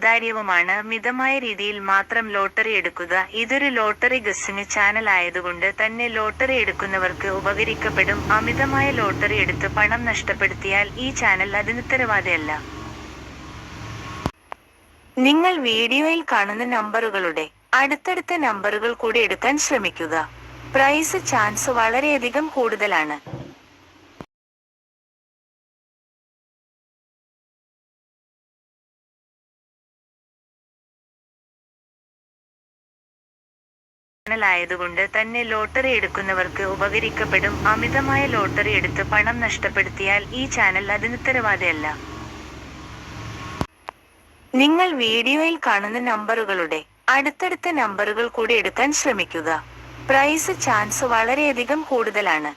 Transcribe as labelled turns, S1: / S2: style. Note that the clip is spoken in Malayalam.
S1: സുതാര്യവുമാണ്. മിതമായ രീതിയിൽ മാത്രം ലോട്ടറി എടുക്കുക. ഇതൊരു ലോട്ടറി ഗസ്സിംഗ് ചാനൽ ആയതുകൊണ്ട് തന്നെ ലോട്ടറി എടുക്കുന്നവർക്ക് ഉപകരിക്കപ്പെടും. അമിതമായ ലോട്ടറി എടുത്ത് പണം നഷ്ടപ്പെടുത്തിയാൽ ഈ ചാനൽ അതിനുത്തരവാദിയല്ല. നിങ്ങൾ വീഡിയോയിൽ കാണുന്ന നമ്പറുകളുടെ അടുത്തടുത്ത നമ്പറുകൾ കൂടി എടുക്കാൻ ശ്രമിക്കുക. പ്രൈസ് ചാൻസ് വളരെയധികം കൂടുതലാണ്. ആയതുകൊണ്ട് തന്നെ ലോട്ടറി എടുക്കുന്നവർക്ക് ഉപകരിക്കപ്പെടും. അമിതമായ ലോട്ടറി എടുത്ത് പണം നഷ്ടപ്പെടുത്തിയാൽ ഈ ചാനൽ അതിനുത്തരവാദിയല്ല. നിങ്ങൾ വീഡിയോയിൽ കാണുന്ന നമ്പറുകളുടെ അടുത്തടുത്ത നമ്പറുകൾ കൂടി എടുക്കാൻ ശ്രമിക്കുക. പ്രൈസ് ചാൻസ് വളരെയധികം കൂടുതലാണ്.